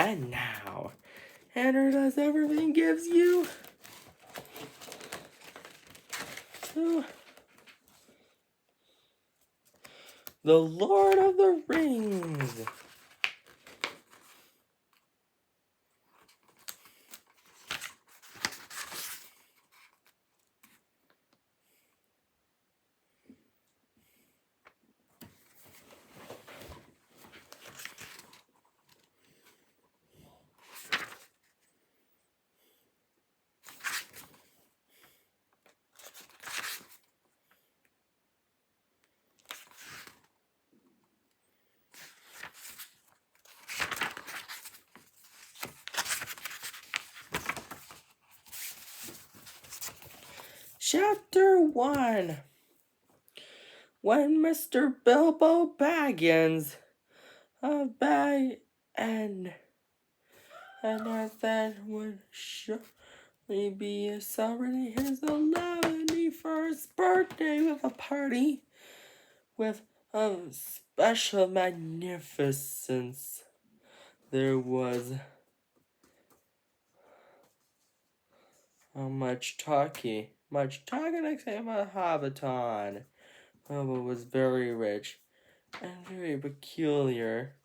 And now, enter does everything gives you to the Lord of the Rings. Chapter 1. When Mr. Bilbo Baggins of Bag and that would surely be celebrating his 11st birthday with a party with a special magnificence. There was much talking about Hobbiton. Bilbo was very rich and very peculiar,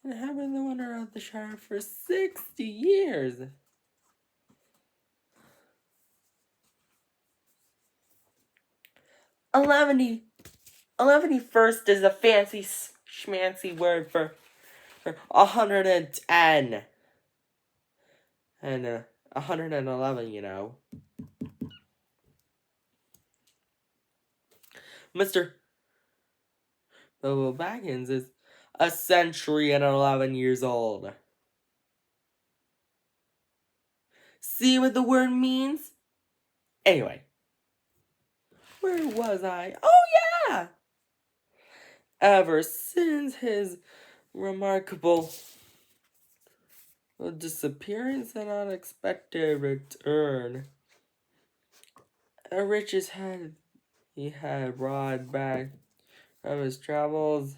and had been the winner of the Shire for 60 years. Eleventy-first is a fancy schmancy word for 110. And 111, you know. Mr. Bilbo Baggins is a century and 11 years old. See what the word means? Anyway. Where was I? Oh, yeah! Ever since his remarkable disappearance and unexpected return, riches he had brought back from his travels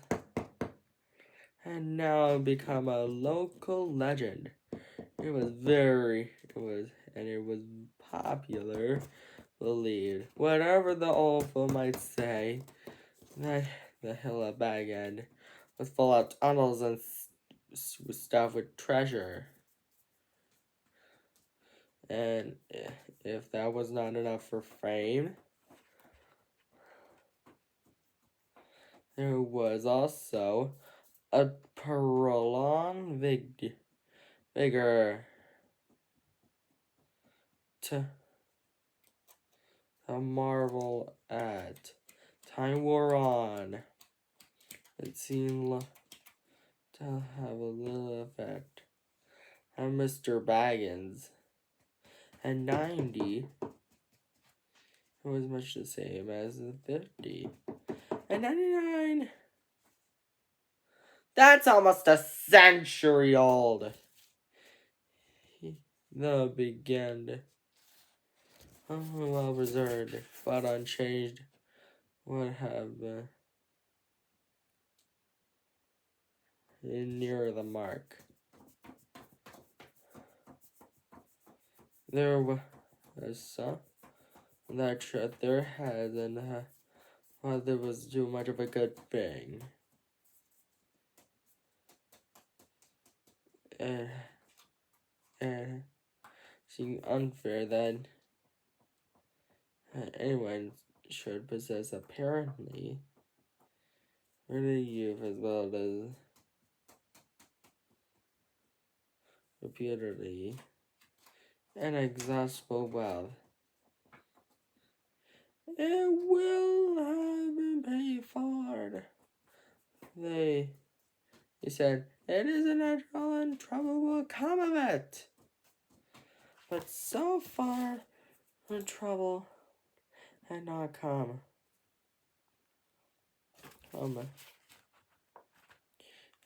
and now become a local legend. It was popular, believed, whatever the old fool might say, that the Hill of Bag End was full of tunnels and stuffed with treasure. And if that was not enough for fame, there was also a prolonged vigor to marvel at. Time wore on. It seemed to have a little effect on Mr. Baggins. At 90, it was much the same as the 50. At 99, that's almost a century old. The began well reserved, but unchanged, would have been near the mark. There was some that shut their heads and thought there was too much of a good thing. And seemed unfair that anyone should possess apparently really youth as well as reputedly inexhaustible wealth. It will have been paid for. He said, it is a natural and trouble will come of it. But so far, the trouble had not come.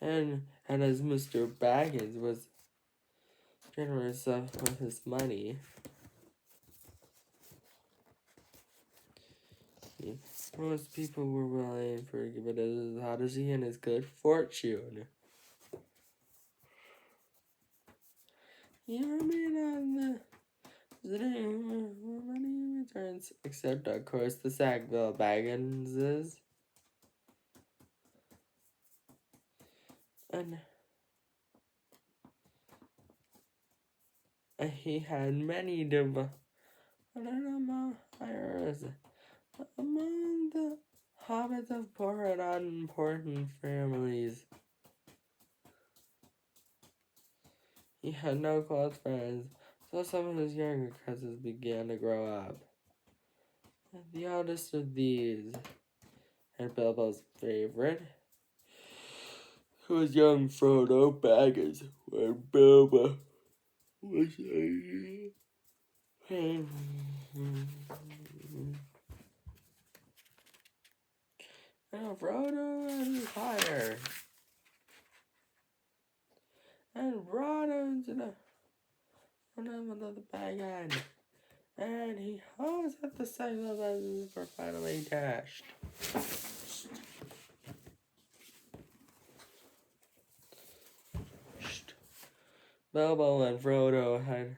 And as Mr. Baggins was generous with his money, most people were willing to forgive it as odyssey and his good fortune. He remained on the many returns, except of course the Sackville Bagginses. And he had many admirers among the hobbits of poor and unimportant families. He had no close friends, so some of his younger cousins began to grow up. The eldest of these, and Bilbo's favorite, who was young Frodo Baggins, when Bilbo was a and Frodo and fire, and brought him to the front of the Baggin, and he hopes that the cycle lessons were finally dashed. Bilbo and Frodo happened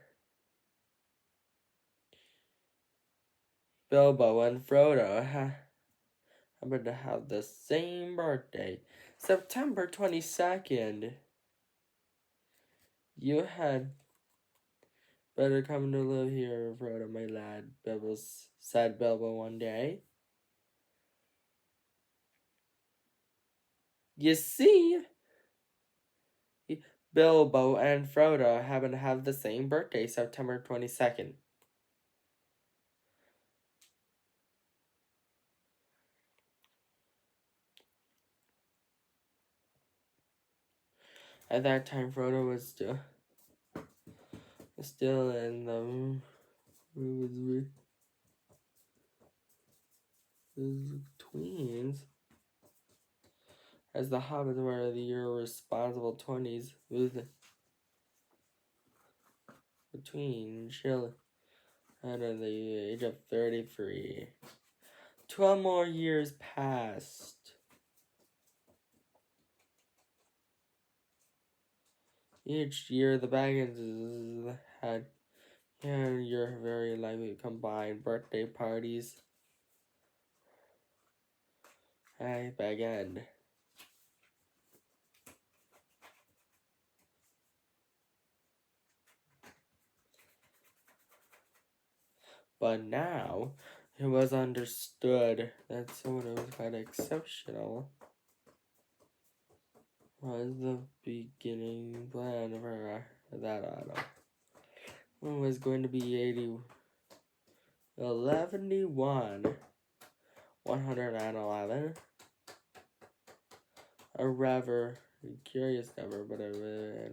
to have the same birthday, September 22nd. You had better come to live here, Frodo, my lad, said Bilbo one day. You see, Bilbo and Frodo happen to have the same birthday, September 22nd. At that time, Frodo was still in the tweens, as the Hobbits were the irresponsible 20s, between children under the age of 33. 12 more years passed. Each year, the Baggins had your very likely combined birthday parties. I Baggin. But now, it was understood that someone was quite exceptional was the beginning plan for that autumn. It was going to be 111. A rather curious number, but a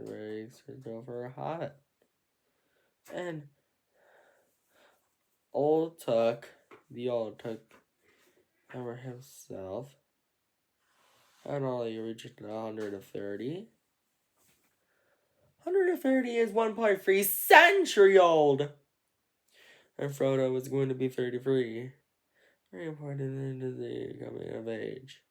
very exceptional for a hobbit. And the old Took number himself had only reached 130. 130 is 1.3 century old. And Frodo was going to be 33. Very important into the coming of age.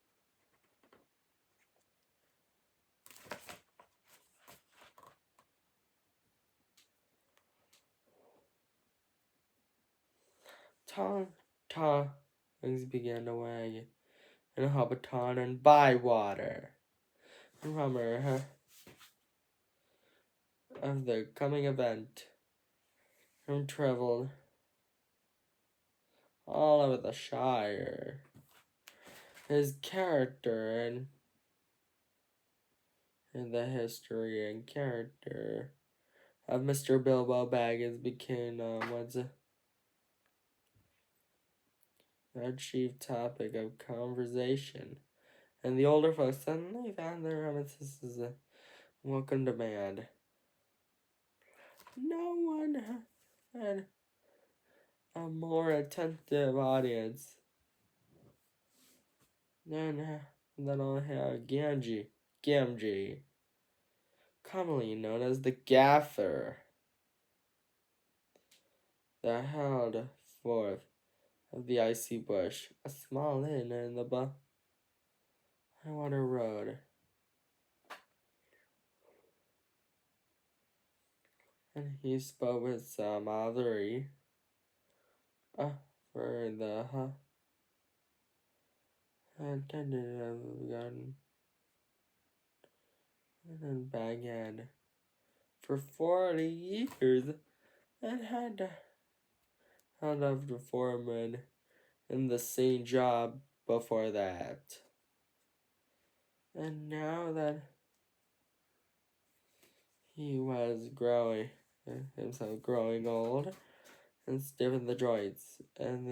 Tongues began to wag in Hobbiton and Bywater. Rumor of the coming event traveled all over the Shire. His character and the history and character of Mr. Bilbo Baggins became the chief topic of conversation, and the older folks suddenly found their reminiscences a welcome demand. No one had a more attentive audience than old Gamgee, commonly known as the Gaffer, that held forth of the Icy Bush, a small inn in the Bywater Road. and he spoke with some other for the attendant of the garden in Baghdad for 40 years and had held up the foreman in the same job before that. And now that he was himself growing old and stiff in the joints, and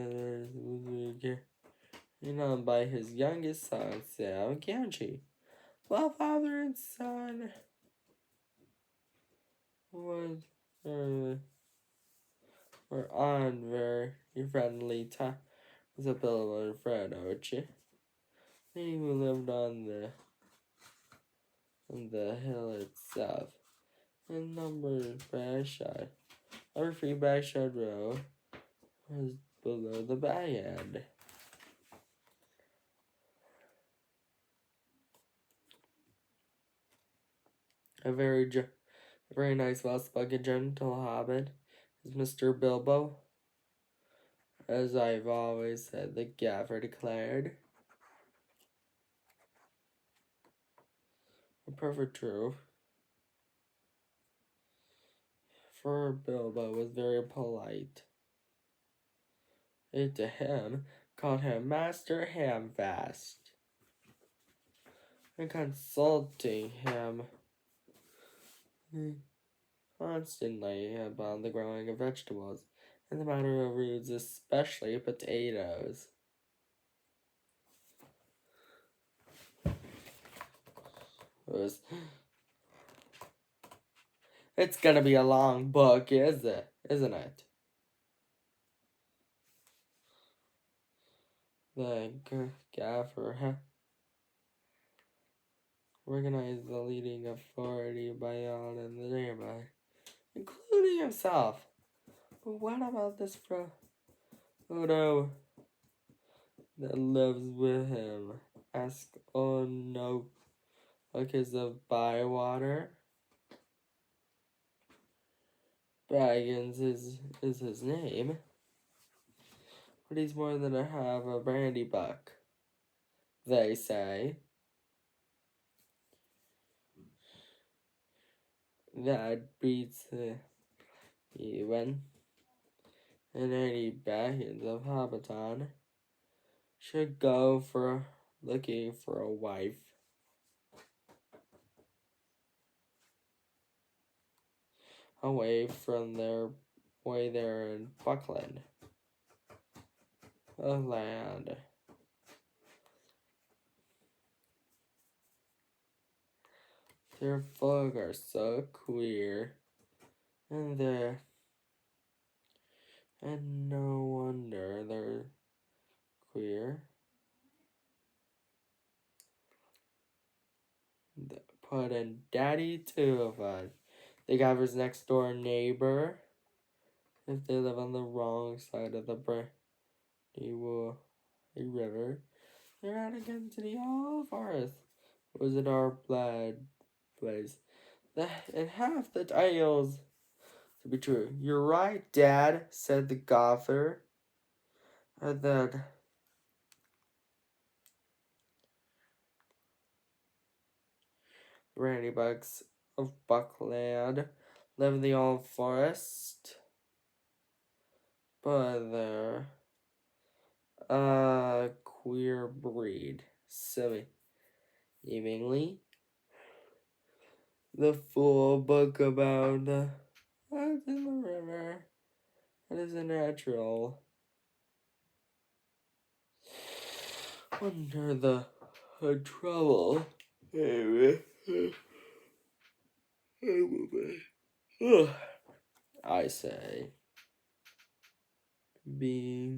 then on by his youngest son, Sam Ganchi. While father and son was were on very friendly time with Bill and Fred Archie. They who lived on the hill itself, and numbered Bagshot. Our free Bagshot Row was below the band. A very nice, well-spoken, gentle hobbit is Mr. Bilbo. As I've always said, the gaffer declared. A perfect truth. For Bilbo was very polite. It to him called him Master Hamfast, and consulting him constantly about the growing of vegetables and the matter of roots, especially potatoes. It's gonna be a long book, isn't it? The gaffer organized the leading authority by all in the neighborhood, including himself. But what about this Frodo that lives with him? Asked no, because of Bywater. Baggins is his name, but he's more than half a brandy buck, they say. That beats even, and any Baggins of Hobbiton should go for looking for a wife. Away from their way there in Buckland, a land. Their folk are so queer, and no wonder they're queer. Put in Daddy too of us. The guy's next door neighbor. If they live on the wrong side of the river, they're out against the old forest. Was it our blood place? And half the tales to be true. You're right, Dad, said the gopher. That Randy Bucks of Buckland live in the old forest, but they're a queer breed. Seemingly, the full book about what's in the river. It is a natural. Under the trouble. I say. But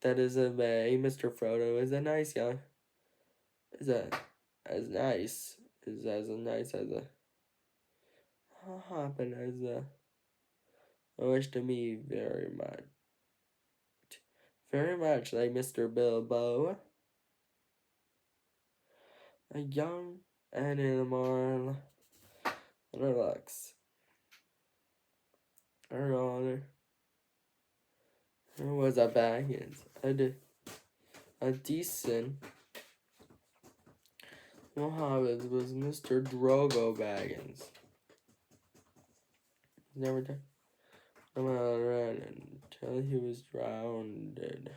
that is a May. Mr. Frodo is a nice young. Is as nice as a hoppin' as a. I wish to me very much like Mr. Bilbo. A young animal and her looks. Her honor. There was a Baggins, a decent Mohammed was Mr. Drogo Baggins. Never done until he was drowned.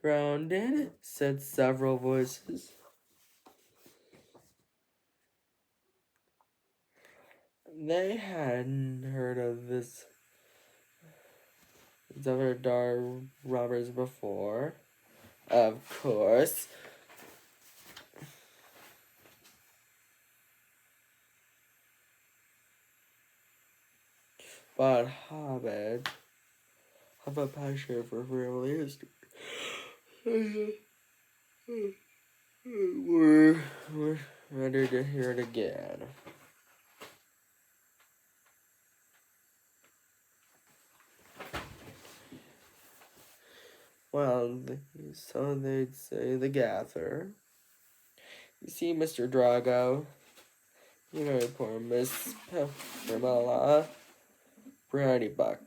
Drowned, said several voices. They hadn't heard of this Zavardar robbers before, of course. But Hobbit have a passion for family history. We're ready to hear it again. Well, so they'd say the Gather. You see, Mr. Drago, you know, poor Miss Pamela Bradybuck.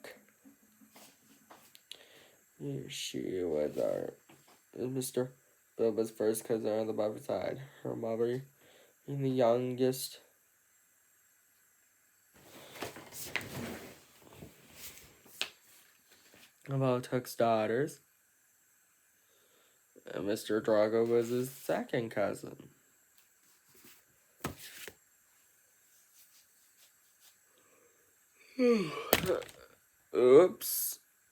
She was Mr. Bilbo's first cousin on the mother's side. Her mother being the youngest. Of all Tuck's daughters. And Mr. Drago was his second cousin. Oops.